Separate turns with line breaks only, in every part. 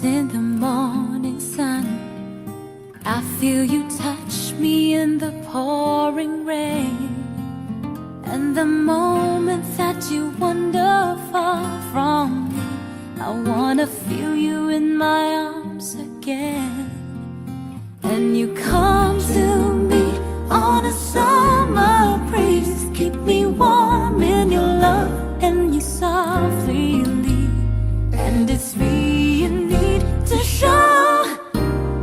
rise in the morning sun. I feel you touch me in the pouring rain. And the moment that you wander far from me, I wanna feel you in my arms again. And you come to me on a summer breeze, keep me warm in your love, and you softly leave. And it's me you need to show.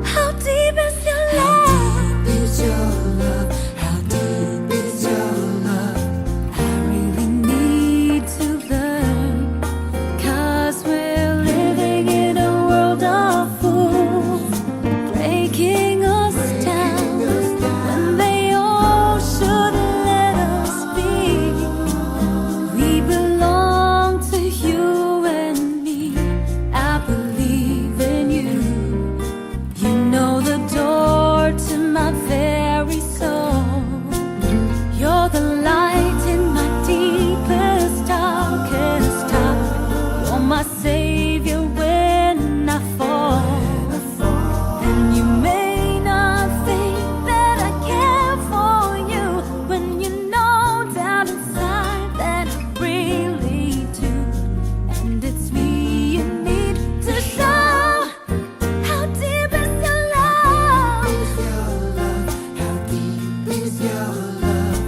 How deep is your love? How deep is your love? How deep is your love? I really need to learn, 'cause we're living in a world of fools, breaking us down when they all should let us be. We belong to you and me. I believe in you. You know the door to my very soul. You're the light in my deepest, darkest hour. You're my savior when I fall. And you may not think that I care for you, when you know down inside that I really do. And it's me you need to show. How deep is your love? How deep is your love?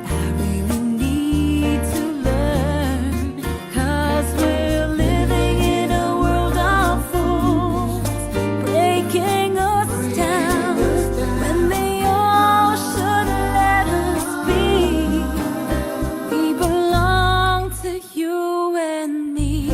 I really need to learn, 'cause we're living in a world of fools, breaking us down when they all should let us be. We belong to you and me.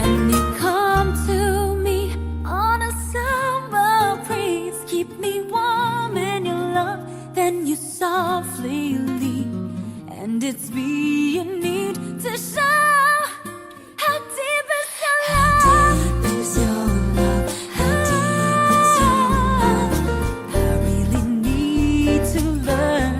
And you come to me on a summer breeze, keep me warm in your love, then you softly leave. And it's me you need to show. How deep is your love? How deep is your love? How deep is your love? I really need to learn,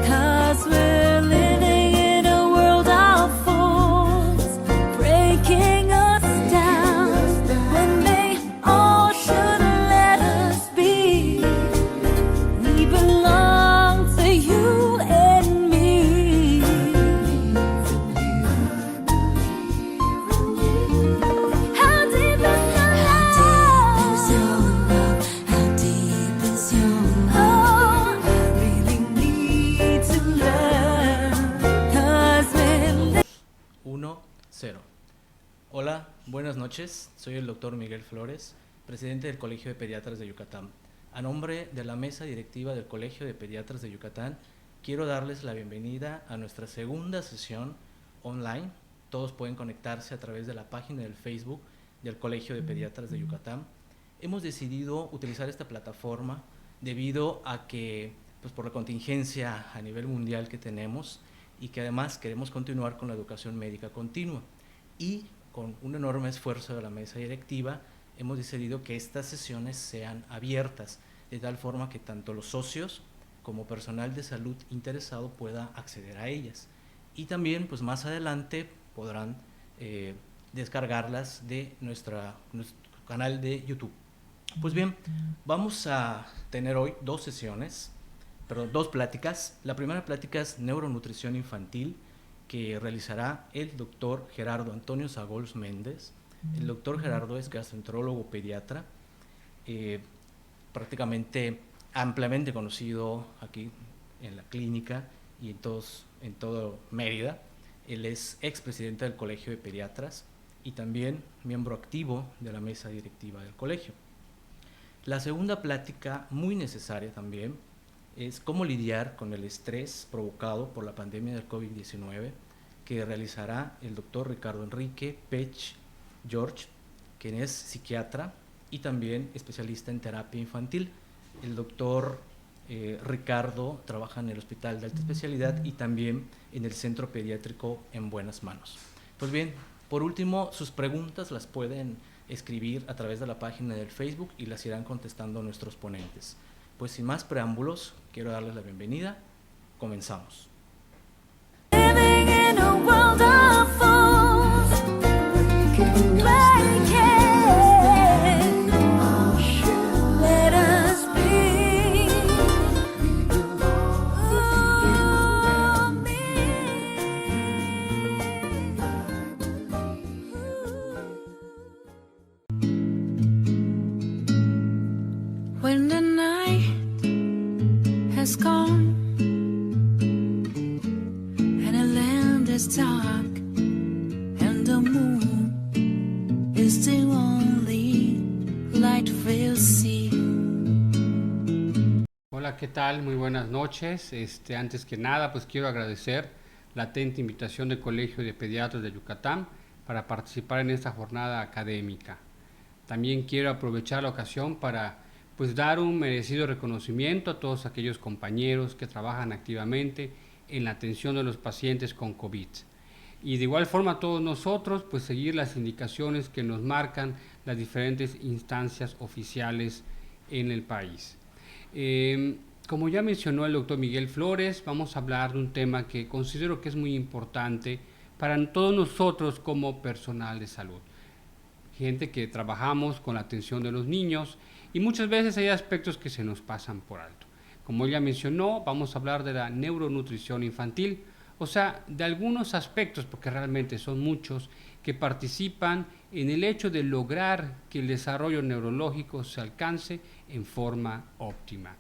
'cause we're living in a world of fools, breaking us down when they all should let us be. We belong to you and me. How deep is your love? How deep is your love? Oh, I really need to learn, 'cause we're
1, 0. Hola, buenas noches. Soy el doctor Miguel Flores, presidente del Colegio de Pediatras de Yucatán. A nombre de la mesa directiva del Colegio de Pediatras de Yucatán, quiero darles la bienvenida a nuestra segunda sesión online. Todos pueden conectarse a través de la página del Facebook del Colegio de Pediatras de Yucatán. Hemos decidido utilizar esta plataforma debido a que, pues, por la contingencia a nivel mundial que tenemos, y que además queremos continuar con la educación médica continua, y con un enorme esfuerzo de la mesa directiva hemos decidido que estas sesiones sean abiertas, de tal forma que tanto los socios como personal de salud interesado pueda acceder a ellas, y también, pues, más adelante podrán descargarlas de nuestro canal de YouTube. Pues bien, vamos a tener hoy dos pláticas. La primera plática es neuronutrición infantil, que realizará el doctor Gerardo Antonio Zagols Méndez. El doctor Gerardo es gastroenterólogo pediatra, prácticamente ampliamente conocido aquí en la clínica y en todo Mérida. Él es expresidente del Colegio de Pediatras y también miembro activo de la mesa directiva del colegio. La segunda plática, muy necesaria también, es cómo lidiar con el estrés provocado por la pandemia del COVID-19, que realizará el doctor Ricardo Enrique Pech George, quien es psiquiatra y también especialista en terapia infantil. El doctor Ricardo trabaja en el Hospital de Alta Especialidad y también en el Centro Pediátrico En Buenas Manos. Pues bien, Por último, sus preguntas las pueden escribir a través de la página del Facebook y las irán contestando nuestros ponentes. Pues sin más preámbulos, quiero darles la bienvenida. Comenzamos.
Living in a world of fools, break it. Let us be. When the night has gone and the land is dark and the moon is the only light we'll see.
Hola, ¿qué tal? Muy buenas noches. Antes que nada, pues quiero agradecer la atenta invitación del Colegio de Pediatras de Yucatán para participar en esta jornada académica. También quiero aprovechar la ocasión para dar un merecido reconocimiento a todos aquellos compañeros que trabajan activamente en la atención de los pacientes con COVID. Y de igual forma a todos nosotros, seguir las indicaciones que nos marcan las diferentes instancias oficiales en el país. Como ya mencionó el doctor Miguel Flores, vamos a hablar de un tema que considero que es muy importante para todos nosotros como personal de salud. Gente que trabajamos con la atención de los niños y muchas veces hay aspectos que se nos pasan por alto. Como ella mencionó, vamos a hablar de la neuronutrición infantil, o sea, de algunos aspectos, porque realmente son muchos, que participan en el hecho de lograr que el desarrollo neurológico se alcance en forma óptima.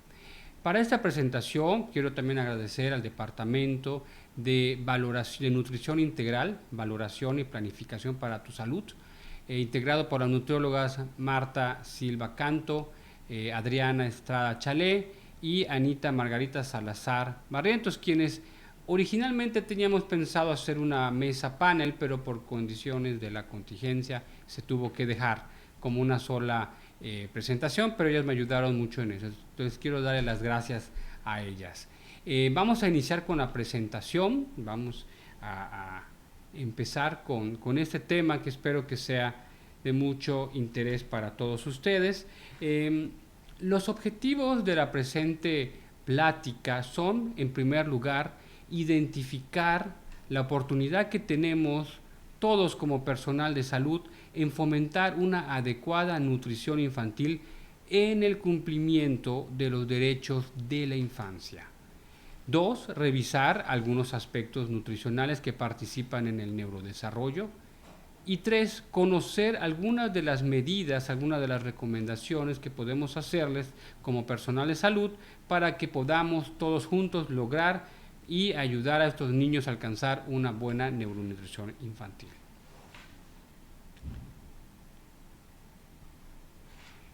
Para esta presentación quiero también agradecer al Departamento de Nutrición Integral, Valoración y Planificación para tu Salud, integrado por las nutriólogas Marta Silva Canto, Adriana Estrada Chalé y Anita Margarita Salazar Barrientos, quienes originalmente teníamos pensado hacer una mesa panel, pero por condiciones de la contingencia se tuvo que dejar como una sola presentación, pero ellas me ayudaron mucho en eso. Entonces quiero darle las gracias a ellas. Vamos a iniciar con la presentación, vamos a empezar con este tema que espero que sea de mucho interés para todos ustedes. Los objetivos de la presente plática son, en primer lugar, identificar la oportunidad que tenemos todos como personal de salud en fomentar una adecuada nutrición infantil en el cumplimiento de los derechos de la infancia. 2, revisar algunos aspectos nutricionales que participan en el neurodesarrollo. Y 3, conocer algunas de las medidas, algunas de las recomendaciones que podemos hacerles como personal de salud para que podamos todos juntos lograr y ayudar a estos niños a alcanzar una buena neuronutrición infantil.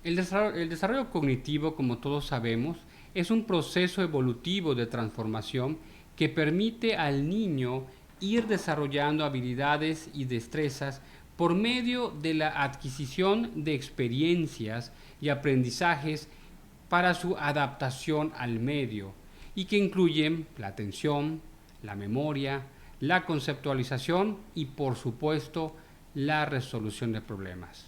El desarrollo cognitivo, como todos sabemos, es un proceso evolutivo de transformación que permite al niño ir desarrollando habilidades y destrezas por medio de la adquisición de experiencias y aprendizajes para su adaptación al medio y que incluyen la atención, la memoria, la conceptualización y, por supuesto, la resolución de problemas.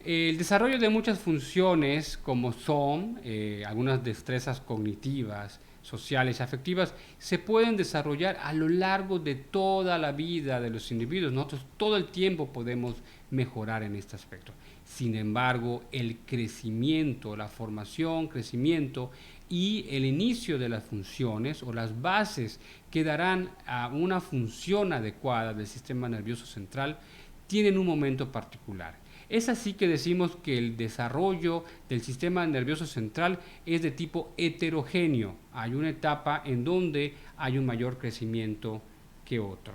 El desarrollo de muchas funciones, como son algunas destrezas cognitivas, sociales y afectivas, se pueden desarrollar a lo largo de toda la vida de los individuos. Nosotros todo el tiempo podemos mejorar en este aspecto. Sin embargo, el crecimiento, la formación, crecimiento y el inicio de las funciones o las bases que darán a una función adecuada del sistema nervioso central tienen un momento particular. Es así que decimos que el desarrollo del sistema nervioso central es de tipo heterogéneo. Hay una etapa en donde hay un mayor crecimiento que otro.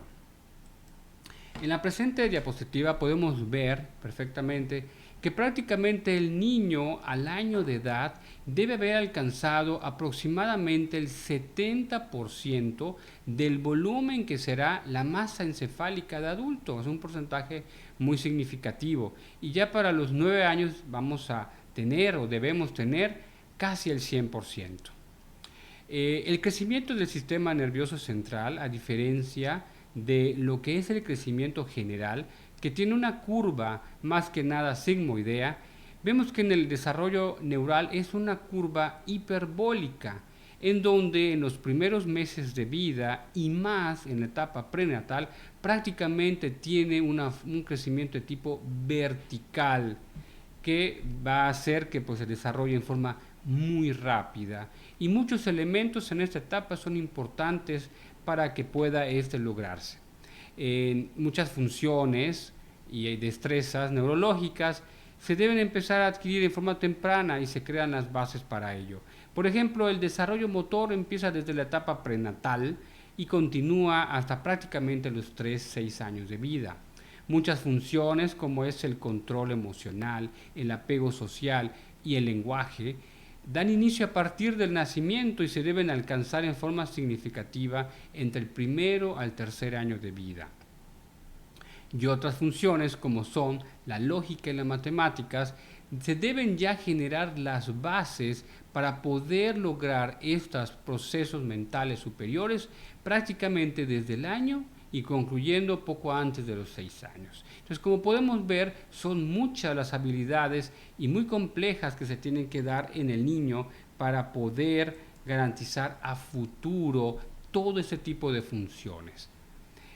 En la presente diapositiva podemos ver perfectamente que prácticamente el niño al año de edad debe haber alcanzado aproximadamente el 70% del volumen que será la masa encefálica de adulto. Es un porcentaje muy significativo. Y ya para los 9 años vamos a tener o debemos tener casi el 100%. El crecimiento del sistema nervioso central, a diferencia de lo que es el crecimiento general, que tiene una curva más que nada sigmoidea, vemos que en el desarrollo neural es una curva hiperbólica, en donde en los primeros meses de vida y más en la etapa prenatal prácticamente tiene un crecimiento de tipo vertical, que va a hacer que pues, se desarrolle en forma muy rápida. Y muchos elementos en esta etapa son importantes para que pueda lograrse. Muchas funciones y destrezas neurológicas se deben empezar a adquirir en forma temprana y se crean las bases para ello. Por ejemplo, el desarrollo motor empieza desde la etapa prenatal y continúa hasta prácticamente los 3-6 años de vida. Muchas funciones, como es el control emocional, el apego social y el lenguaje, dan inicio a partir del nacimiento y se deben alcanzar en forma significativa entre el primero al tercer año de vida. Y otras funciones, como son la lógica y las matemáticas, se deben ya generar las bases para poder lograr estos procesos mentales superiores prácticamente desde el año y concluyendo poco antes de los 6 años. Entonces, como podemos ver, son muchas las habilidades y muy complejas que se tienen que dar en el niño para poder garantizar a futuro todo ese tipo de funciones.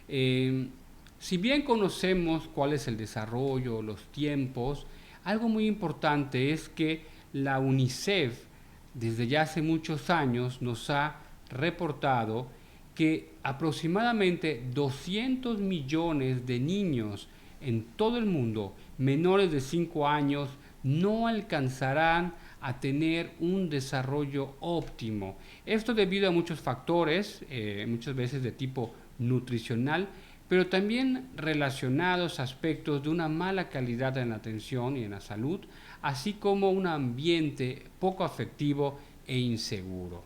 Si bien conocemos cuál es el desarrollo, los tiempos, algo muy importante es que la UNICEF desde ya hace muchos años nos ha reportado que aproximadamente 200 millones de niños en todo el mundo menores de 5 años no alcanzarán a tener un desarrollo óptimo. Esto debido a muchos factores, muchas veces de tipo nutricional, pero también relacionados a aspectos de una mala calidad en la atención y en la salud, así como un ambiente poco afectivo e inseguro.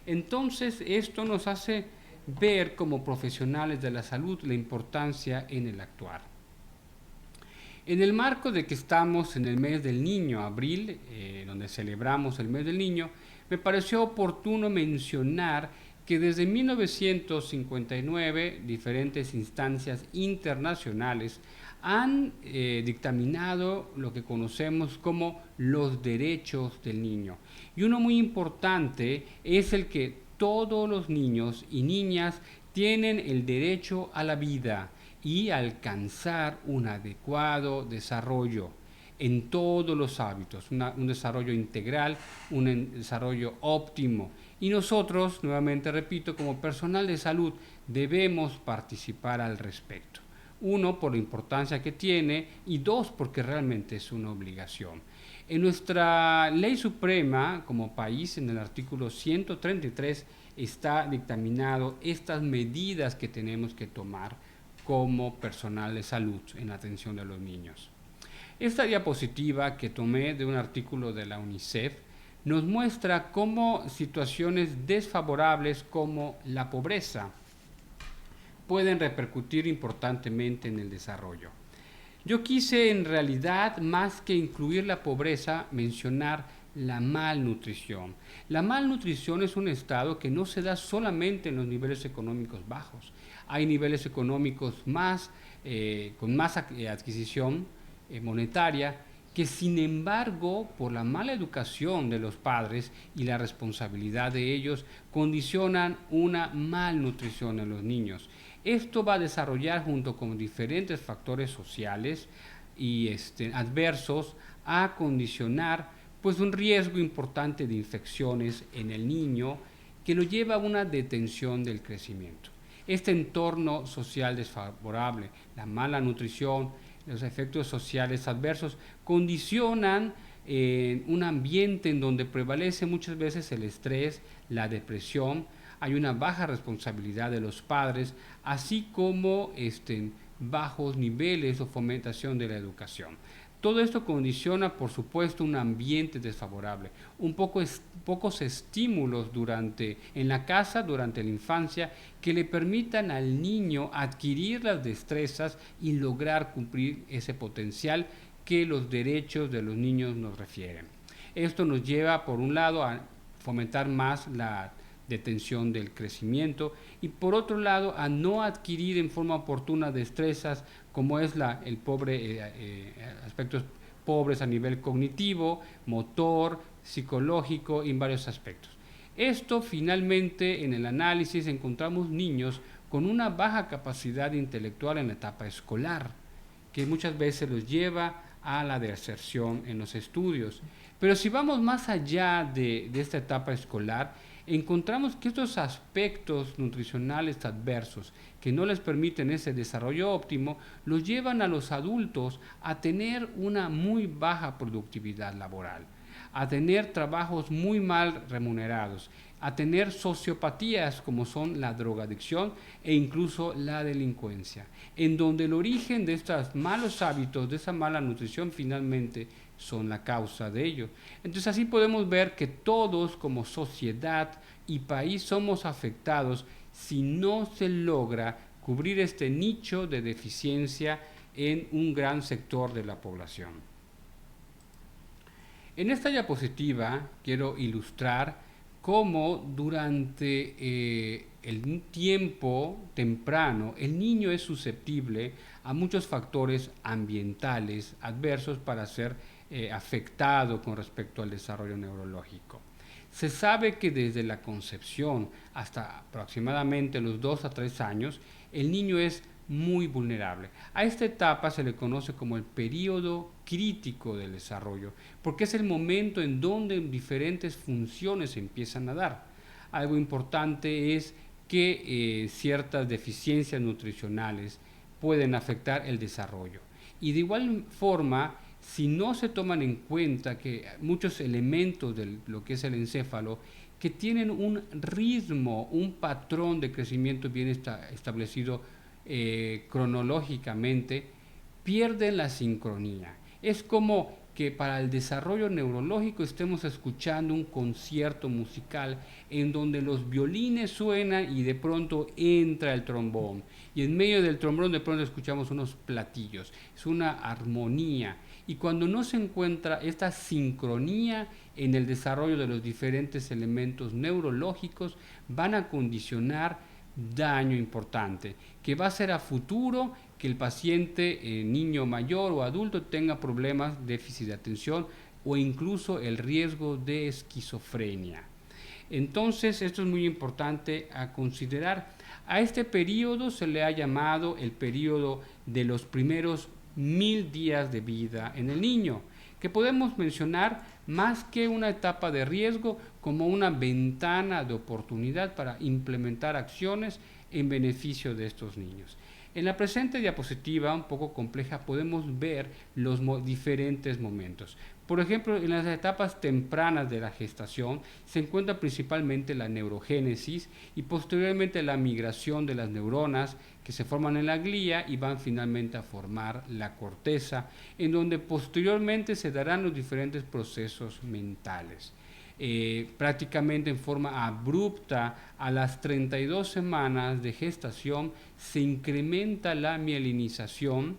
Entonces, esto nos hace ver como profesionales de la salud la importancia en el actuar. En el marco de que estamos en el mes del niño, abril, donde celebramos el mes del niño, me pareció oportuno mencionar que desde 1959 diferentes instancias internacionales han dictaminado lo que conocemos como los derechos del niño. Y uno muy importante es el que todos los niños y niñas tienen el derecho a la vida y a alcanzar un adecuado desarrollo en todos los hábitos, un desarrollo integral, un desarrollo óptimo. Y nosotros, nuevamente repito, como personal de salud debemos participar al respecto. 1, por la importancia que tiene, y 2, porque realmente es una obligación. En nuestra ley suprema como país, en el artículo 133, está dictaminado estas medidas que tenemos que tomar como personal de salud en la atención de los niños. Esta diapositiva que tomé de un artículo de la UNICEF nos muestra cómo situaciones desfavorables como la pobreza pueden repercutir importantemente en el desarrollo. Yo quise en realidad, más que incluir la pobreza, mencionar la malnutrición. La malnutrición es un estado que no se da solamente en los niveles económicos bajos. Hay niveles económicos con más adquisición monetaria, que sin embargo, por la mala educación de los padres y la responsabilidad de ellos, condicionan una malnutrición en los niños. Esto va a desarrollar junto con diferentes factores sociales y adversos a condicionar pues un riesgo importante de infecciones en el niño que lo lleva a una detención del crecimiento. Este entorno social desfavorable, la mala nutrición, los efectos sociales adversos condicionan un ambiente en donde prevalece muchas veces el estrés, la depresión, hay una baja responsabilidad de los padres, así como bajos niveles o fomentación de la educación. Todo esto condiciona, por supuesto, un ambiente desfavorable, pocos estímulos en la casa durante la infancia que le permitan al niño adquirir las destrezas y lograr cumplir ese potencial que los derechos de los niños nos refieren. Esto nos lleva, por un lado, a fomentar más la detención del crecimiento, y por otro lado a no adquirir en forma oportuna destrezas como es aspectos pobres a nivel cognitivo, motor, psicológico y en varios aspectos. Esto finalmente en el análisis encontramos niños con una baja capacidad intelectual en la etapa escolar, que muchas veces los lleva a la deserción en los estudios. Pero si vamos más allá de esta etapa escolar, encontramos que estos aspectos nutricionales adversos que no les permiten ese desarrollo óptimo, los llevan a los adultos a tener una muy baja productividad laboral, a tener trabajos muy mal remunerados, a tener sociopatías como son la drogadicción e incluso la delincuencia, en donde el origen de estos malos hábitos, de esa mala nutrición, finalmente son la causa de ello. Entonces así podemos ver que todos como sociedad y país somos afectados si no se logra cubrir este nicho de deficiencia en un gran sector de la población. En esta diapositiva quiero ilustrar cómo durante el tiempo temprano el niño es susceptible a muchos factores ambientales adversos para ser afectado con respecto al desarrollo neurológico. Se sabe que desde la concepción hasta aproximadamente los 2 a 3 años, el niño es muy vulnerable. A esta etapa se le conoce como el periodo crítico del desarrollo, porque es el momento en donde diferentes funciones se empiezan a dar. Algo importante es que ciertas deficiencias nutricionales pueden afectar el desarrollo. Y de igual forma, si no se toman en cuenta que muchos elementos de lo que es el encéfalo, que tienen un ritmo, un patrón de crecimiento bien establecido cronológicamente, pierden la sincronía. Es como que para el desarrollo neurológico estemos escuchando un concierto musical en donde los violines suenan y de pronto entra el trombón, y en medio del trombón de pronto escuchamos unos platillos. Es una armonía, y cuando no se encuentra esta sincronía en el desarrollo de los diferentes elementos neurológicos, van a condicionar daño importante, que va a ser a futuro que el paciente, niño mayor o adulto, tenga problemas, déficit de atención o incluso el riesgo de esquizofrenia. Entonces, esto es muy importante a considerar. A este periodo se le ha llamado el periodo de los primeros 1000 días de vida en el niño, que podemos mencionar más que una etapa de riesgo como una ventana de oportunidad para implementar acciones en beneficio de estos niños. En la presente diapositiva, un poco compleja, podemos ver los diferentes momentos. Por ejemplo, en las etapas tempranas de la gestación se encuentra principalmente la neurogénesis y posteriormente la migración de las neuronas que se forman en la glía y van finalmente a formar la corteza, en donde posteriormente se darán los diferentes procesos mentales. Prácticamente en forma abrupta, a las 32 semanas de gestación se incrementa la mielinización,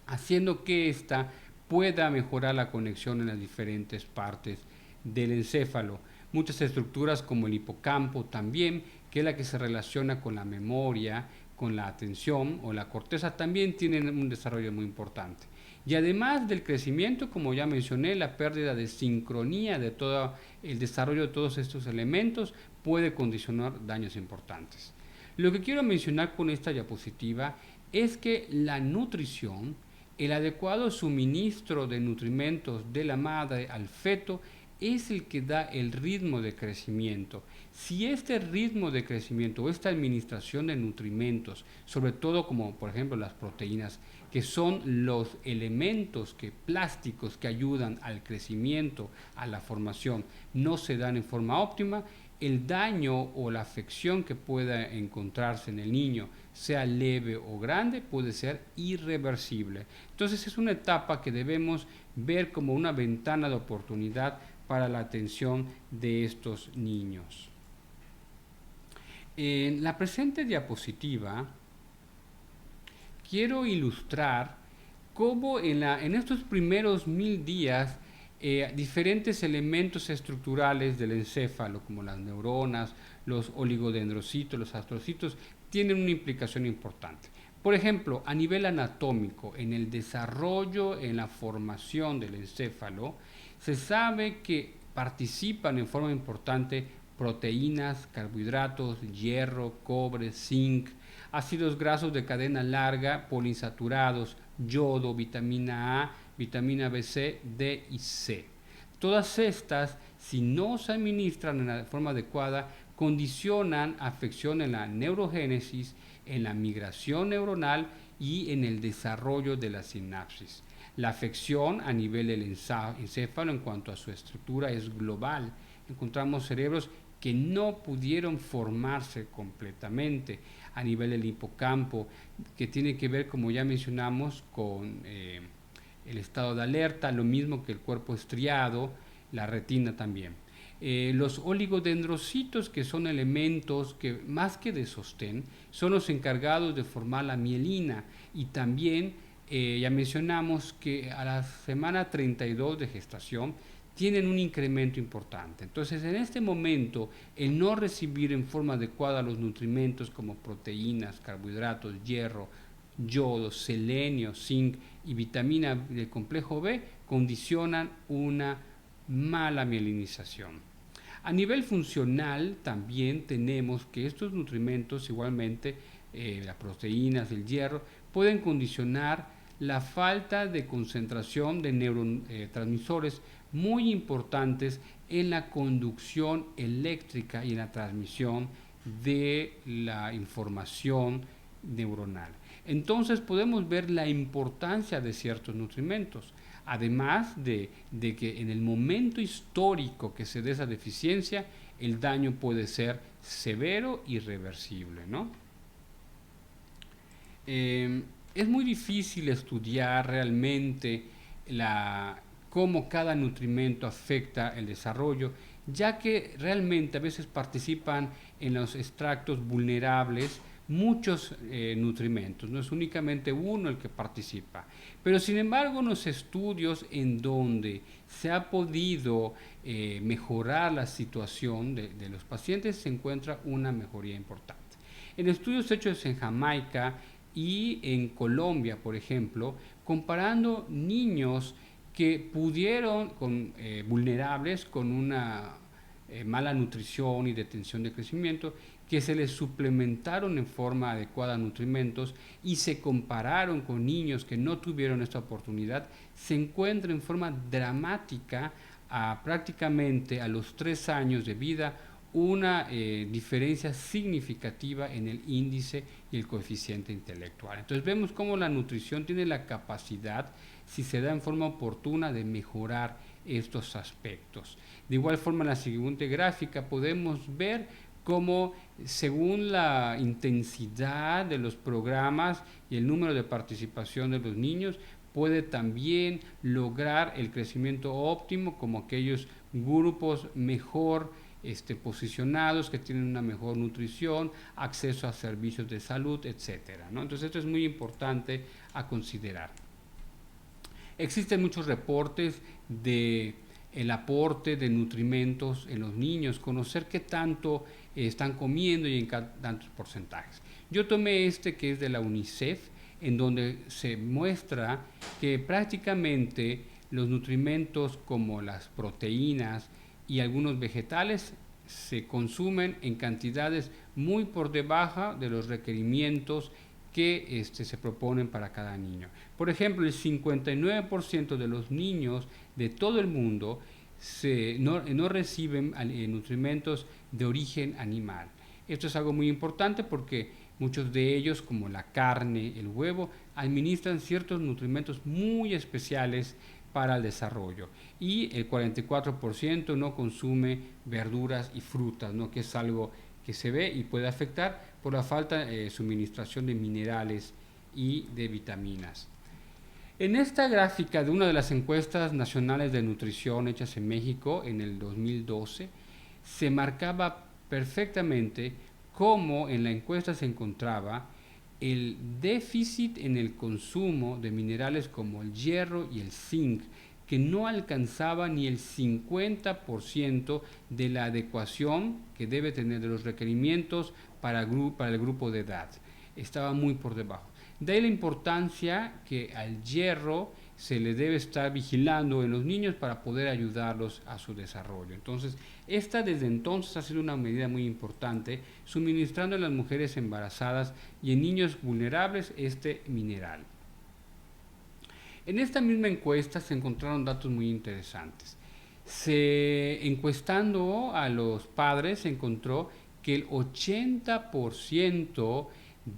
haciendo que ésta pueda mejorar la conexión en las diferentes partes del encéfalo. Muchas estructuras como el hipocampo también, que es la que se relaciona con la memoria, con la atención o la corteza, también tienen un desarrollo muy importante. Y además del crecimiento, como ya mencioné, la pérdida de sincronía de todo el desarrollo de todos estos elementos puede condicionar daños importantes. Lo que quiero mencionar con esta diapositiva es que la nutrición, el adecuado suministro de nutrimentos de la madre al feto, es el que da el ritmo de crecimiento. Si este ritmo de crecimiento o esta administración de nutrimentos, sobre todo como por ejemplo las proteínas, que son los elementos plásticos que ayudan al crecimiento, a la formación, no se dan en forma óptima, el daño o la afección que pueda encontrarse en el niño, sea leve o grande, puede ser irreversible. Entonces es una etapa que debemos ver como una ventana de oportunidad para la atención de estos niños. En la presente diapositiva quiero ilustrar cómo en estos primeros 1000 días diferentes elementos estructurales del encéfalo, como las neuronas, los oligodendrocitos, los astrocitos, tienen una implicación importante. Por ejemplo, a nivel anatómico, en el desarrollo, en la formación del encéfalo, se sabe que participan en forma importante proteínas, carbohidratos, hierro, cobre, zinc, ácidos grasos de cadena larga, poliinsaturados, yodo, vitamina A, vitamina B, C, D y C. Todas estas, si no se administran en la forma adecuada, condicionan afección en la neurogénesis, en la migración neuronal y en el desarrollo de la sinapsis. La afección a nivel del encéfalo en cuanto a su estructura es global. Encontramos cerebros que no pudieron formarse completamente a nivel del hipocampo, que tiene que ver, como ya mencionamos, con el estado de alerta, lo mismo que el cuerpo estriado, la retina también. Los oligodendrocitos, que son elementos que más que de sostén, son los encargados de formar la mielina, y también ya mencionamos que a la semana 32 de gestación tienen un incremento importante. Entonces, en este momento, el no recibir en forma adecuada los nutrimentos como proteínas, carbohidratos, hierro, yodo, selenio, zinc y vitamina del complejo B condicionan una mala mielinización. A nivel funcional también tenemos que estos nutrimentos, igualmente las proteínas, el hierro, pueden condicionar la falta de concentración de neurotransmisores muy importantes en la conducción eléctrica y en la transmisión de la información neuronal. Entonces podemos ver la importancia de ciertos nutrimentos, además de que en el momento histórico que se dé esa deficiencia, el daño puede ser severo y irreversible, ¿no? Es muy difícil estudiar realmente cómo cada nutrimento afecta el desarrollo, ya que realmente a veces participan en los extractos vulnerables muchos nutrimentos, no es únicamente uno el que participa. Pero sin embargo, en los estudios en donde se ha podido mejorar la situación de los pacientes, se encuentra una mejoría importante. En estudios hechos en Jamaica y en Colombia, por ejemplo, comparando niños que pudieron, vulnerables, con una mala nutrición y detención de crecimiento, que se les suplementaron en forma adecuada nutrimentos y se compararon con niños que no tuvieron esta oportunidad, se encuentra en forma dramática prácticamente a los 3 años de vida una diferencia significativa en el índice y el coeficiente intelectual. Entonces vemos cómo la nutrición tiene la capacidad, si se da en forma oportuna, de mejorar estos aspectos. De igual forma, en la siguiente gráfica podemos ver cómo, según la intensidad de los programas y el número de participación de los niños, puede también lograr el crecimiento óptimo, como aquellos grupos mejor posicionados, que tienen una mejor nutrición, acceso a servicios de salud, etcétera, ¿no? Entonces esto es muy importante a considerar. Existen muchos reportes de el aporte de nutrimentos en los niños, conocer qué tanto están comiendo y en tantos porcentajes. Yo tomé que es de la UNICEF, en donde se muestra que prácticamente los nutrimentos como las proteínas y algunos vegetales se consumen en cantidades muy por debajo de los requerimientos que se proponen para cada niño. Por ejemplo, el 59% de los niños de todo el mundo no reciben nutrimentos de origen animal. Esto es algo muy importante porque muchos de ellos, como la carne, el huevo, administran ciertos nutrimentos muy especiales para el desarrollo, y el 44% no consume verduras y frutas, ¿no? Que es algo que se ve y puede afectar por la falta de suministración de minerales y de vitaminas. En esta gráfica de una de las encuestas nacionales de nutrición hechas en México en el 2012, se marcaba perfectamente cómo en la encuesta se encontraba el déficit en el consumo de minerales como el hierro y el zinc, que no alcanzaba ni el 50% de la adecuación que debe tener de los requerimientos para el grupo de edad. Estaba muy por debajo. De ahí la importancia que al hierro se le debe estar vigilando en los niños para poder ayudarlos a su desarrollo. Entonces, esta desde entonces ha sido una medida muy importante, suministrando a las mujeres embarazadas y en niños vulnerables este mineral. En esta misma encuesta se encontraron datos muy interesantes. Encuestando a los padres se encontró que el 80%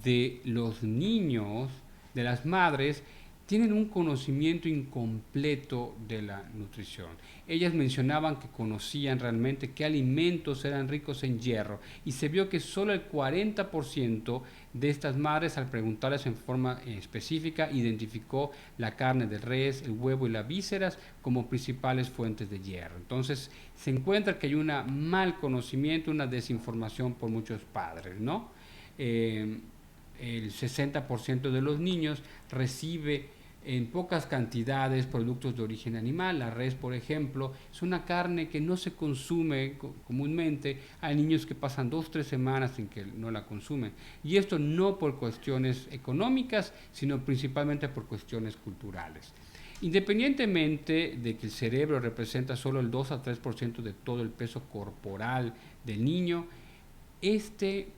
de los niños, de las madres, tienen un conocimiento incompleto de la nutrición. Ellas mencionaban que conocían realmente qué alimentos eran ricos en hierro y se vio que solo el 40% de estas madres, al preguntarles en forma específica, identificó la carne de res, el huevo y las vísceras como principales fuentes de hierro. Entonces se encuentra que hay un mal conocimiento, una desinformación por muchos padres, ¿no? El 60% de los niños recibe en pocas cantidades productos de origen animal. La res, por ejemplo, es una carne que no se consume comúnmente. Hay niños que pasan 2-3 semanas en que no la consumen. Y esto no por cuestiones económicas, sino principalmente por cuestiones culturales. Independientemente de que el cerebro representa solo el 2-3% de todo el peso corporal del niño,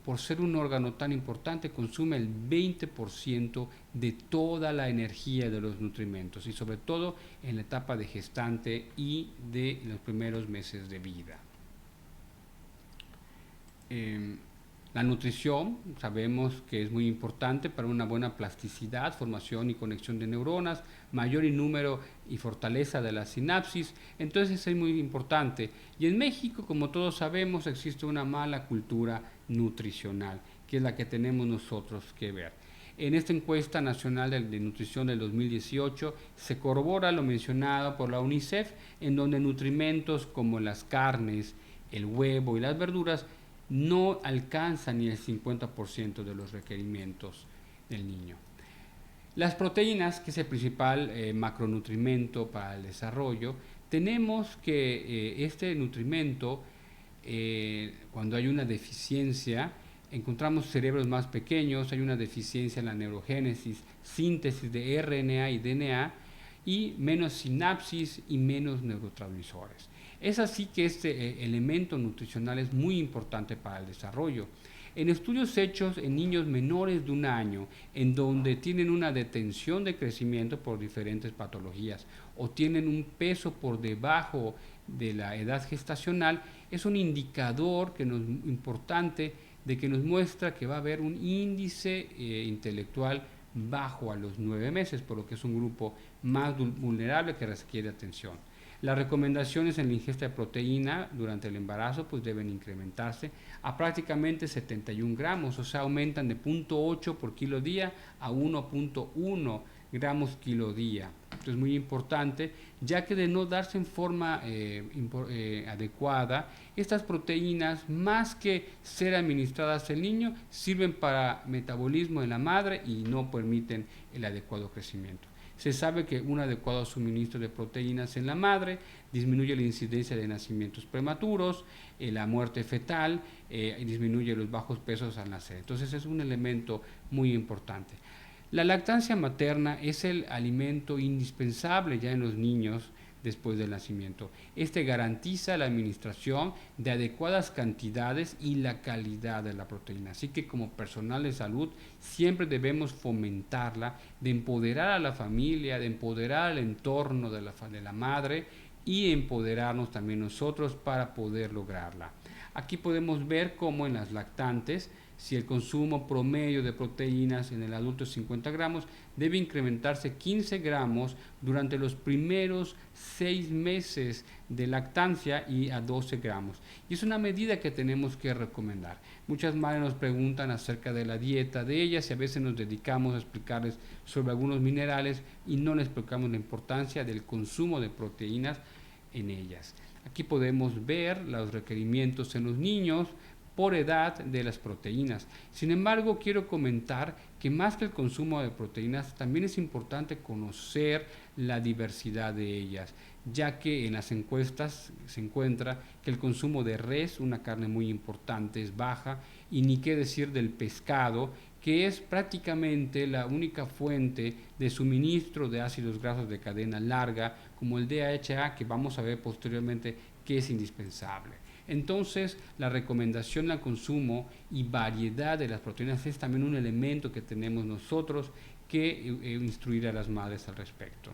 por ser un órgano tan importante, consume el 20% de toda la energía de los nutrimentos y sobre todo en la etapa de gestante y de los primeros meses de vida. La nutrición sabemos que es muy importante para una buena plasticidad, formación y conexión de neuronas, mayor número y fortaleza de la sinapsis, entonces es muy importante. Y en México, como todos sabemos, existe una mala cultura nutricional, que es la que tenemos nosotros que ver. En esta encuesta nacional de nutrición del 2018 se corrobora lo mencionado por la UNICEF, en donde nutrimentos como las carnes, el huevo y las verduras no alcanzan ni el 50% de los requerimientos del niño. Las proteínas, que es el principal macronutrimento para el desarrollo, tenemos que este nutrimento, cuando hay una deficiencia, encontramos cerebros más pequeños, hay una deficiencia en la neurogénesis, síntesis de RNA y DNA, y menos sinapsis y menos neurotransmisores. Es así que este elemento nutricional es muy importante para el desarrollo. En estudios hechos en niños menores de 1 año, en donde tienen una detención de crecimiento por diferentes patologías o tienen un peso por debajo de la edad gestacional, es un indicador importante de que nos muestra que va a haber un índice intelectual bajo a los 9 meses, por lo que es un grupo más vulnerable que requiere atención. Las recomendaciones en la ingesta de proteína durante el embarazo pues deben incrementarse a prácticamente 71 gramos, o sea, aumentan de 0.8 por kilo día a 1.1 gramos kilo día. Esto es muy importante, ya que de no darse en forma adecuada, estas proteínas, más que ser administradas al niño, sirven para metabolismo en la madre y no permiten el adecuado crecimiento. Se sabe que un adecuado suministro de proteínas en la madre disminuye la incidencia de nacimientos prematuros, la muerte fetal, y disminuye los bajos pesos al nacer. Entonces es un elemento muy importante. La lactancia materna es el alimento indispensable ya en los niños después del nacimiento. Este garantiza la administración de adecuadas cantidades y la calidad de la proteína. Así que como personal de salud siempre debemos fomentarla, de empoderar a la familia, de empoderar al entorno de la madre y empoderarnos también nosotros para poder lograrla. Aquí podemos ver cómo en las lactantes, si el consumo promedio de proteínas en el adulto es 50 gramos, debe incrementarse 15 gramos durante los primeros 6 meses de lactancia y a 12 gramos. Y es una medida que tenemos que recomendar. Muchas madres nos preguntan acerca de la dieta de ellas y a veces nos dedicamos a explicarles sobre algunos minerales y no les explicamos la importancia del consumo de proteínas en ellas. Aquí podemos ver los requerimientos en los niños por edad de las proteínas. Sin embargo, quiero comentar que más que el consumo de proteínas, también es importante conocer la diversidad de ellas, ya que en las encuestas se encuentra que el consumo de res, una carne muy importante, es baja, y ni qué decir del pescado, que es prácticamente la única fuente de suministro de ácidos grasos de cadena larga, como el DHA, que vamos a ver posteriormente que es indispensable. Entonces, la recomendación al consumo y variedad de las proteínas es también un elemento que tenemos nosotros que instruir a las madres al respecto.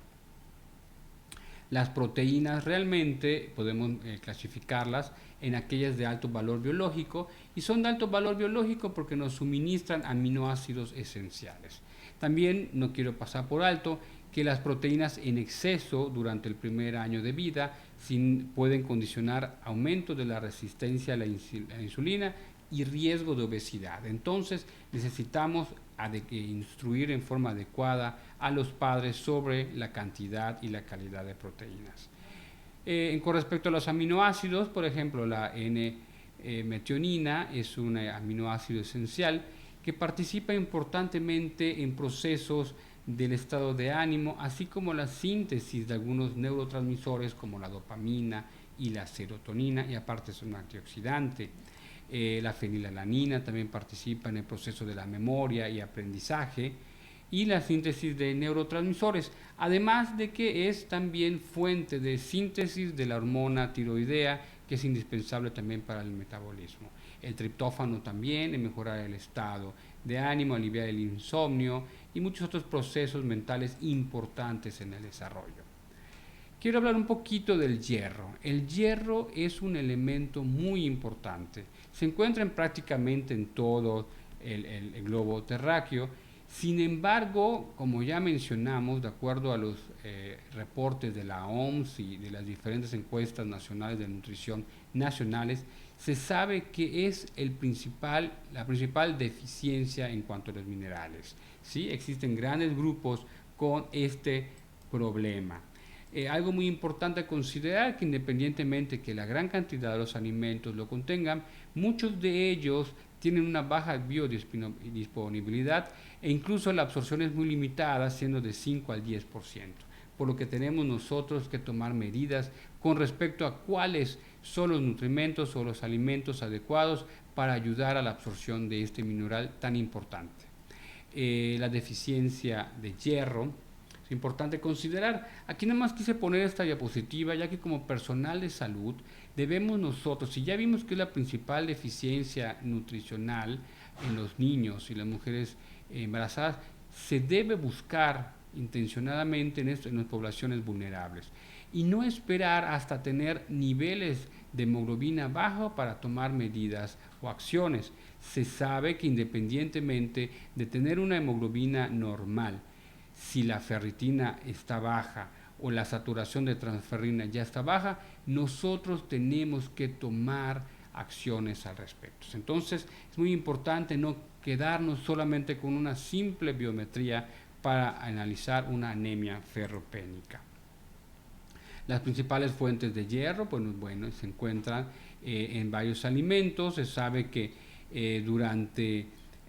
Las proteínas realmente podemos clasificarlas en aquellas de alto valor biológico, y son de alto valor biológico porque nos suministran aminoácidos esenciales. También no quiero pasar por alto que las proteínas en exceso durante el primer año de vida pueden condicionar aumento de la resistencia a la insulina y riesgo de obesidad. Entonces necesitamos instruir en forma adecuada a los padres sobre la cantidad y la calidad de proteínas. Con respecto a los aminoácidos, por ejemplo, la N-metionina es un aminoácido esencial que participa importantemente en procesos del estado de ánimo, así como la síntesis de algunos neurotransmisores como la dopamina y la serotonina, y aparte es un antioxidante. La fenilalanina también participa en el proceso de la memoria y aprendizaje y la síntesis de neurotransmisores, además de que es también fuente de síntesis de la hormona tiroidea, que es indispensable también para el metabolismo. El triptófano también en mejorar el estado de ánimo, aliviar el insomnio y muchos otros procesos mentales importantes en el desarrollo. Quiero hablar un poquito del hierro. El hierro es un elemento muy importante. Se encuentra prácticamente en todo el globo terráqueo. Sin embargo, como ya mencionamos, de acuerdo a los reportes de la OMS y de las diferentes encuestas nacionales de nutrición nacionales, se sabe que es la principal deficiencia en cuanto a los minerales. ¿Sí? Existen grandes grupos con este problema. Algo muy importante a considerar, que independientemente que la gran cantidad de los alimentos lo contengan, muchos de ellos tienen una baja biodisponibilidad e incluso la absorción es muy limitada, siendo de 5 al 10%, por lo que tenemos nosotros que tomar medidas con respecto a cuáles son los nutrimentos o los alimentos adecuados para ayudar a la absorción de este mineral tan importante. La deficiencia de hierro es importante considerar. Aquí nada más quise poner esta diapositiva, ya que como personal de salud debemos nosotros, si ya vimos que es la principal deficiencia nutricional en los niños y las mujeres embarazadas, se debe buscar intencionadamente en las poblaciones vulnerables y no esperar hasta tener niveles de hemoglobina bajo para tomar medidas o acciones. Se sabe que independientemente de tener una hemoglobina normal, si la ferritina está baja o la saturación de transferrina ya está baja, nosotros tenemos que tomar acciones al respecto. Entonces es muy importante no quedarnos solamente con una simple biometría para analizar una anemia ferropénica. Las principales fuentes de hierro, bueno, se encuentran en varios alimentos. Se sabe que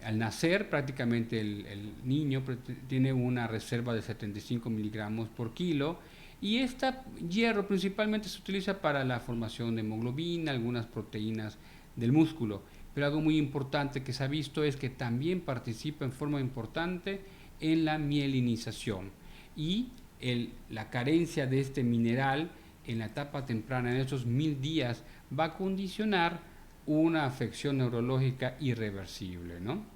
al nacer prácticamente el niño tiene una reserva de 75 miligramos por kilo, y este hierro principalmente se utiliza para la formación de hemoglobina, algunas proteínas del músculo, pero algo muy importante que se ha visto es que también participa en forma importante en la mielinización, y la carencia de este mineral en la etapa temprana, en esos 1000 días, va a condicionar una afección neurológica irreversible, ¿no?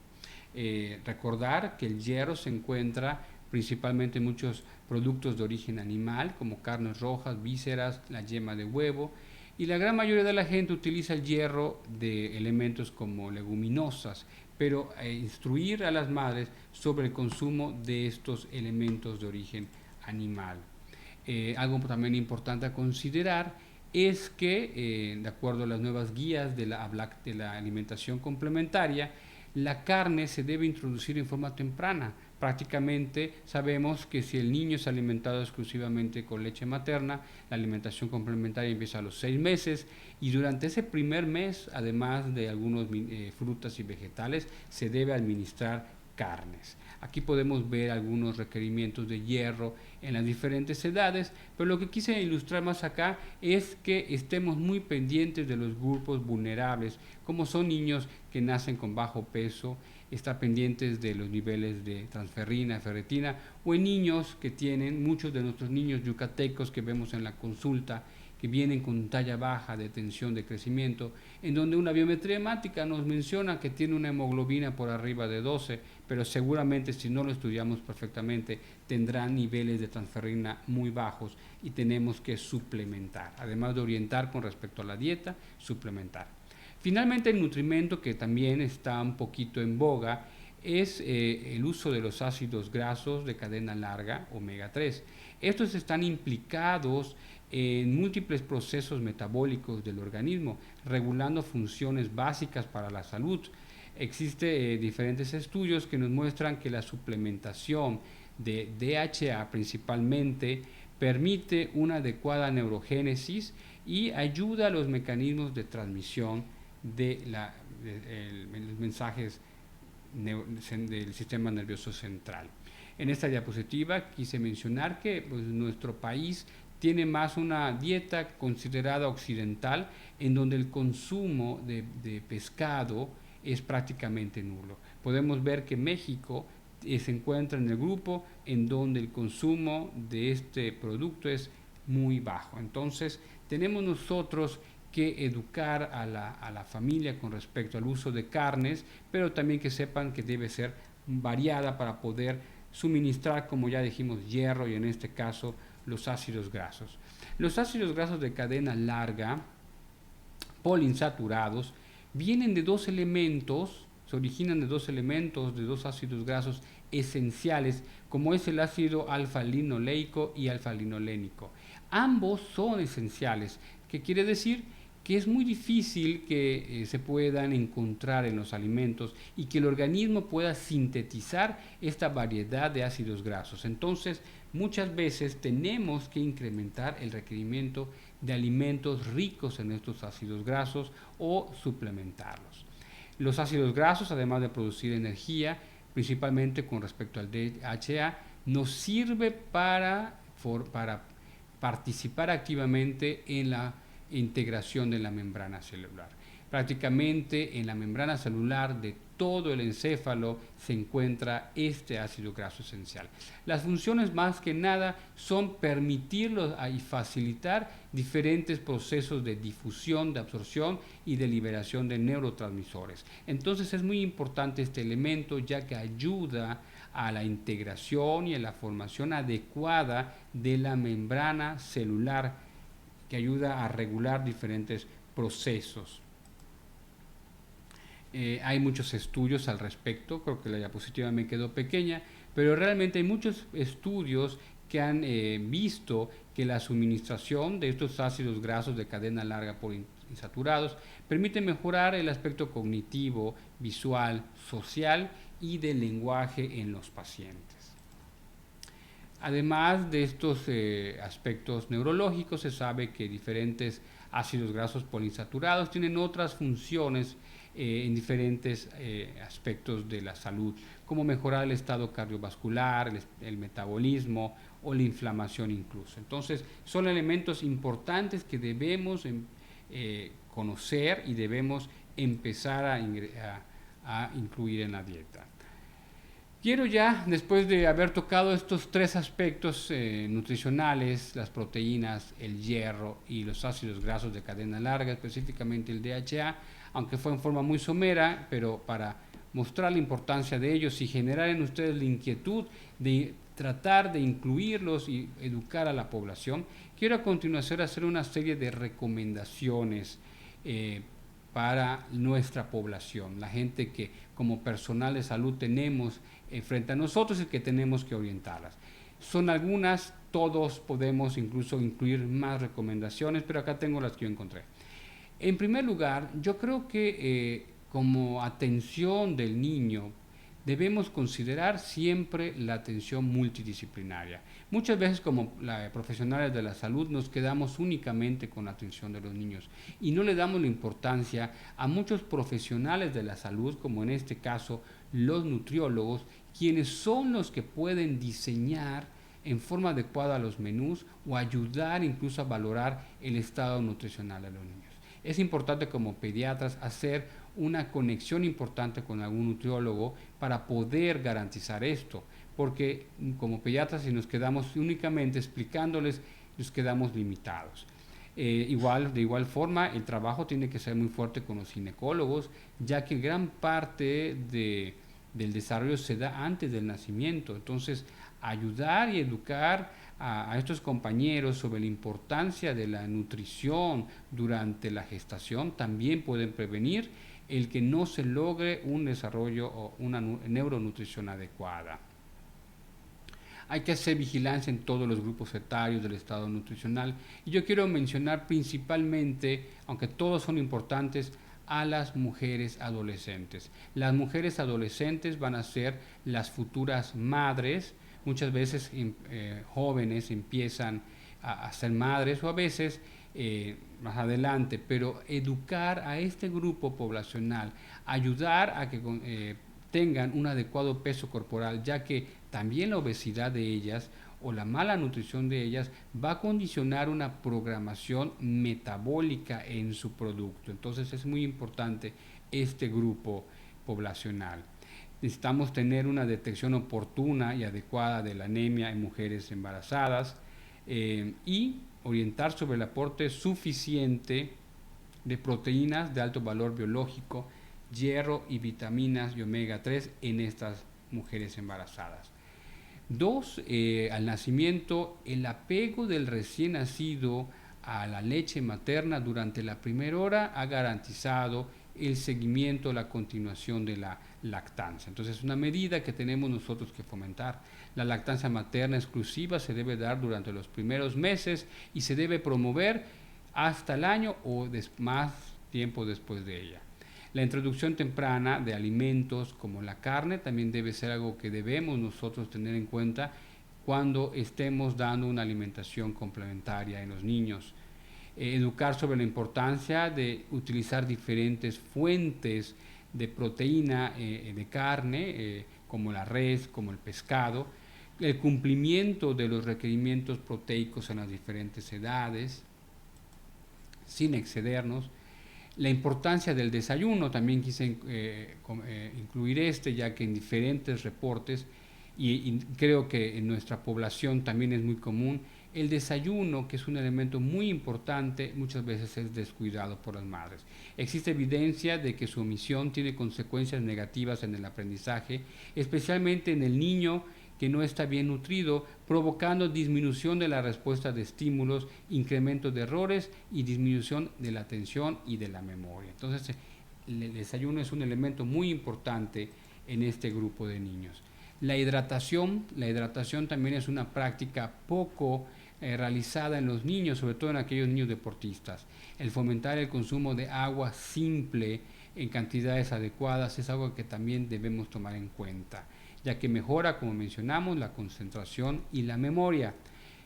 Recordar que el hierro se encuentra principalmente en muchos productos de origen animal, como carnes rojas, vísceras, la yema de huevo, y la gran mayoría de la gente utiliza el hierro de elementos como leguminosas, pero instruir a las madres sobre el consumo de estos elementos de origen animal. Algo también importante a considerar es que, de acuerdo a las nuevas guías de la alimentación complementaria, la carne se debe introducir en forma temprana Prácticamente sabemos que si el niño es alimentado exclusivamente con leche materna, la alimentación complementaria empieza a los 6 meses y durante ese primer mes, además de algunos frutas y vegetales, se debe administrar carnes. Aquí podemos ver algunos requerimientos de hierro en las diferentes edades, pero lo que quise ilustrar más acá es que estemos muy pendientes de los grupos vulnerables, como son niños que nacen con bajo peso, estar pendientes de los niveles de transferrina, ferritina, o en niños que tienen, muchos de nuestros niños yucatecos que vemos en la consulta, que vienen con talla baja de tensión de crecimiento, en donde una biometría hemática nos menciona que tiene una hemoglobina por arriba de 12, pero seguramente si no lo estudiamos perfectamente tendrán niveles de transferrina muy bajos y tenemos que suplementar, además de orientar con respecto a la dieta, suplementar. Finalmente, el nutrimento que también está un poquito en boga es el uso de los ácidos grasos de cadena larga, omega 3. Estos están implicados en múltiples procesos metabólicos del organismo, regulando funciones básicas para la salud. Existen diferentes estudios que nos muestran que la suplementación de DHA principalmente permite una adecuada neurogénesis y ayuda a los mecanismos de transmisión de los mensajes del sistema nervioso central. En esta diapositiva quise mencionar que pues, nuestro país tiene más una dieta considerada occidental, en donde el consumo de pescado es prácticamente nulo. Podemos ver que México se encuentra en el grupo en donde el consumo de este producto es muy bajo. Entonces tenemos nosotros que educar a la familia con respecto al uso de carnes, pero también que sepan que debe ser variada para poder suministrar, como ya dijimos, hierro y en este caso los ácidos grasos. Los ácidos grasos de cadena larga, poliinsaturados, vienen de dos elementos, se originan de dos elementos, de dos ácidos grasos esenciales, como es el ácido alfa-linoleico y alfa-linolénico. Ambos son esenciales, que quiere decir que es muy difícil que se puedan encontrar en los alimentos y que el organismo pueda sintetizar esta variedad de ácidos grasos. Entonces, muchas veces tenemos que incrementar el requerimiento de alimentos ricos en estos ácidos grasos o suplementarlos. Los ácidos grasos, además de producir energía, principalmente con respecto al DHA, nos sirve para participar activamente en la integración de la membrana celular. Prácticamente en la membrana celular de todo el encéfalo se encuentra este ácido graso esencial. Las funciones más que nada son permitirlo y facilitar diferentes procesos de difusión, de absorción y de liberación de neurotransmisores. Entonces es muy importante este elemento, ya que ayuda a la integración y a la formación adecuada de la membrana celular, que ayuda a regular diferentes procesos. Hay muchos estudios al respecto, creo que la diapositiva me quedó pequeña, pero realmente hay muchos estudios que han visto que la suministración de estos ácidos grasos de cadena larga poliinsaturados permite mejorar el aspecto cognitivo, visual, social y del lenguaje en los pacientes. Además de estos aspectos neurológicos, se sabe que diferentes ácidos grasos poliinsaturados tienen otras funciones en diferentes aspectos de la salud, como mejorar el estado cardiovascular, el metabolismo o la inflamación incluso. Entonces, son elementos importantes que debemos conocer y debemos empezar a incluir en la dieta. Quiero ya, después de haber tocado estos tres aspectos nutricionales, las proteínas, el hierro y los ácidos grasos de cadena larga, específicamente el DHA, aunque fue en forma muy somera, pero para mostrar la importancia de ellos y generar en ustedes la inquietud de tratar de incluirlos y educar a la población, quiero a continuación hacer una serie de recomendaciones para nuestra población, la gente que como personal de salud tenemos frente a nosotros y que tenemos que orientarlas. Son algunas, todos podemos incluso incluir más recomendaciones, pero acá tengo las que yo encontré. En primer lugar, yo creo que como atención del niño debemos considerar siempre la atención multidisciplinaria. Muchas veces como profesionales de la salud nos quedamos únicamente con la atención de los niños y no le damos la importancia a muchos profesionales de la salud, como en este caso los nutriólogos, quienes son los que pueden diseñar en forma adecuada los menús o ayudar incluso a valorar el estado nutricional de los niños. Es importante como pediatras hacer una conexión importante con algún nutriólogo para poder garantizar esto, porque como pediatras si nos quedamos únicamente explicándoles, nos quedamos limitados. De igual forma, el trabajo tiene que ser muy fuerte con los ginecólogos, ya que gran parte del desarrollo se da antes del nacimiento. Entonces, ayudar y educar a estos compañeros sobre la importancia de la nutrición durante la gestación también pueden prevenir el que no se logre un desarrollo o una neuronutrición adecuada. Hay que hacer vigilancia en todos los grupos etarios del estado nutricional y yo quiero mencionar principalmente, aunque todos son importantes, a las mujeres adolescentes. Las mujeres adolescentes van a ser las futuras madres. Muchas veces jóvenes empiezan a ser madres o a veces más adelante, pero educar a este grupo poblacional, ayudar a que tengan un adecuado peso corporal, ya que también la obesidad de ellas o la mala nutrición de ellas va a condicionar una programación metabólica en su producto. Entonces es muy importante este grupo poblacional. Necesitamos tener una detección oportuna y adecuada de la anemia en mujeres embarazadas y orientar sobre el aporte suficiente de proteínas de alto valor biológico, hierro y vitaminas y omega 3 en estas mujeres embarazadas. 2. Al nacimiento, el apego del recién nacido a la leche materna durante la primera hora ha garantizado el seguimiento, la continuación de la lactancia. Entonces es una medida que tenemos nosotros que fomentar. La lactancia materna exclusiva se debe dar durante los primeros meses y se debe promover hasta el año o más tiempo después de ella. La introducción temprana de alimentos como la carne también debe ser algo que debemos nosotros tener en cuenta cuando estemos dando una alimentación complementaria en los niños. Educar sobre la importancia de utilizar diferentes fuentes de proteína de carne, como la res, como el pescado, el cumplimiento de los requerimientos proteicos en las diferentes edades, sin excedernos. La importancia del desayuno, también quise incluir ya que en diferentes reportes, y creo que en nuestra población también es muy común, el desayuno, que es un elemento muy importante, muchas veces es descuidado por las madres. Existe evidencia de que su omisión tiene consecuencias negativas en el aprendizaje, especialmente en el niño que no está bien nutrido, provocando disminución de la respuesta de estímulos, incremento de errores y disminución de la atención y de la memoria. Entonces, el desayuno es un elemento muy importante en este grupo de niños. La hidratación también es una práctica poco realizada en los niños, sobre todo en aquellos niños deportistas. El fomentar el consumo de agua simple en cantidades adecuadas es algo que también debemos tomar en cuenta, ya que mejora, como mencionamos, la concentración y la memoria.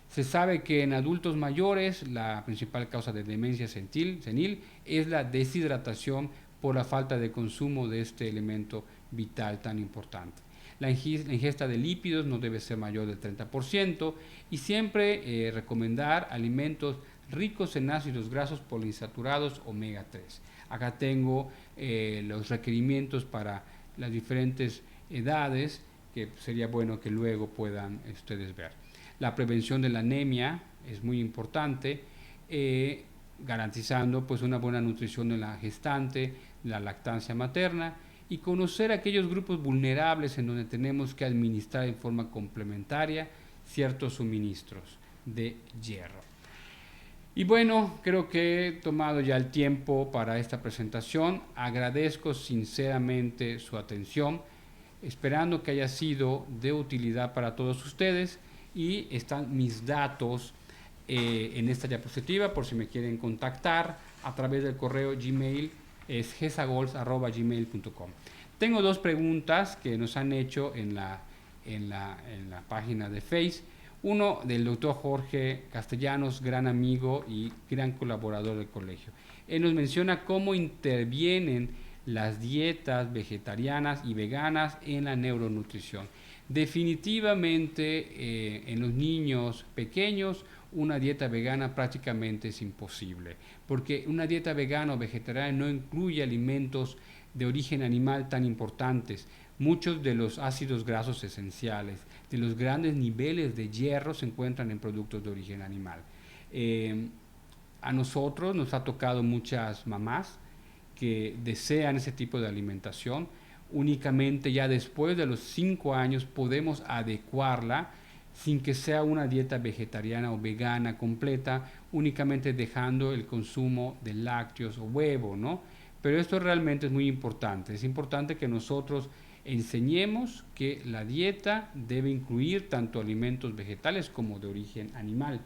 Se sabe que en adultos mayores la principal causa de demencia senil es la deshidratación por la falta de consumo de este elemento vital tan importante. La ingesta de lípidos no debe ser mayor del 30% y siempre recomendar alimentos ricos en ácidos grasos poliinsaturados omega 3. Acá tengo los requerimientos para las diferentes edades que sería bueno que luego puedan ustedes ver. La prevención de la anemia es muy importante, garantizando pues una buena nutrición de la gestante, la lactancia materna, y conocer aquellos grupos vulnerables en donde tenemos que administrar en forma complementaria ciertos suministros de hierro. Y bueno, creo que he tomado ya el tiempo para esta presentación. Agradezco sinceramente su atención, esperando que haya sido de utilidad para todos ustedes, y están mis datos en esta diapositiva por si me quieren contactar a través del correo Gmail, es gesagols@gmail.com. Tengo 2 preguntas que nos han hecho en la página de Face. Uno del doctor Jorge Castellanos, gran amigo y gran colaborador del colegio. Él nos menciona cómo intervienen las dietas vegetarianas y veganas en la neuronutrición. Definitivamente en los niños pequeños una dieta vegana prácticamente es imposible, porque una dieta vegana o vegetariana no incluye alimentos de origen animal tan importantes. Muchos de los ácidos grasos esenciales, de los grandes niveles de hierro se encuentran en productos de origen animal. A nosotros nos ha tocado muchas mamás que desean ese tipo de alimentación. Únicamente ya después de los 5 años podemos adecuarla sin que sea una dieta vegetariana o vegana completa, únicamente dejando el consumo de lácteos o huevo, ¿no? Pero esto realmente es muy importante. Es importante que nosotros enseñemos que la dieta debe incluir tanto alimentos vegetales como de origen animal.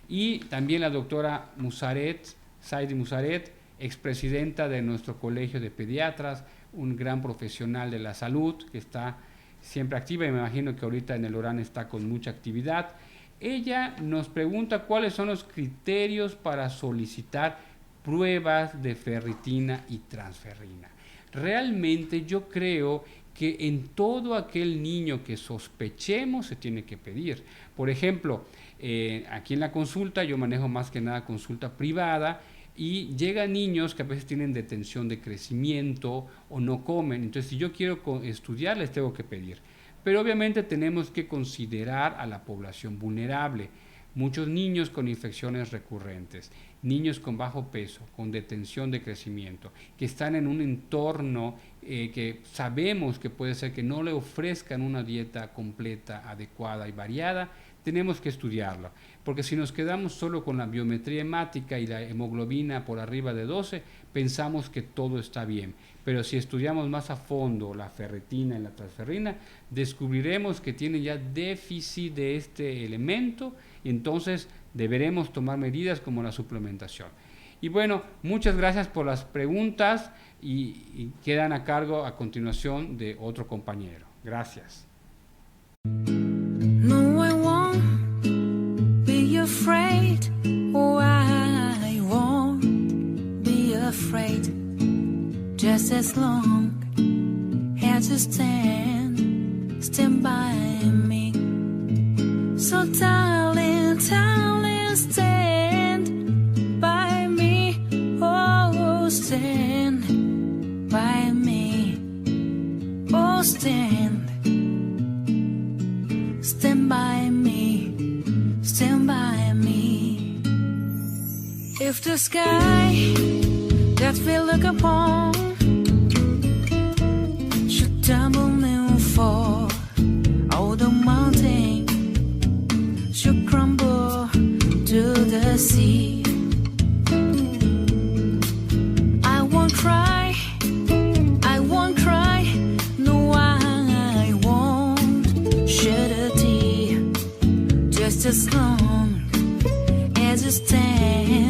Y también la doctora Musaret, Saidi Musaret, expresidenta de nuestro colegio de pediatras, un gran profesional de la salud que está siempre activa y me imagino que ahorita en el Orán está con mucha actividad. Ella nos pregunta cuáles son los criterios para solicitar pruebas de ferritina y transferrina. Realmente yo creo que en todo aquel niño que sospechemos se tiene que pedir. Por ejemplo, aquí en la consulta yo manejo más que nada consulta privada y llegan niños que a veces tienen detención de crecimiento o no comen. Entonces, si yo quiero estudiar, les tengo que pedir. Pero obviamente tenemos que considerar a la población vulnerable. Muchos niños con infecciones recurrentes, niños con bajo peso, con detención de crecimiento, que están en un entorno que sabemos que puede ser que no le ofrezcan una dieta completa, adecuada y variada, tenemos que estudiarlo, porque si nos quedamos solo con la biometría hemática y la hemoglobina por arriba de 12, pensamos que todo está bien, pero si estudiamos más a fondo la ferritina y la transferrina, descubriremos que tienen ya déficit de este elemento y entonces deberemos tomar medidas como la suplementación. Y bueno, muchas gracias por las preguntas y quedan a cargo a continuación de otro compañero. Gracias.
No, I won't be afraid. Oh, I won't be afraid. Just as long as you stand by me. So darling, stand by me. Oh, stand by me. Oh, stand by me, stand by me. If the sky that we look upon should tumble and fall, all the mountain should crumble to the sea, I won't cry, no, I won't shed a tear. Just as long as you stand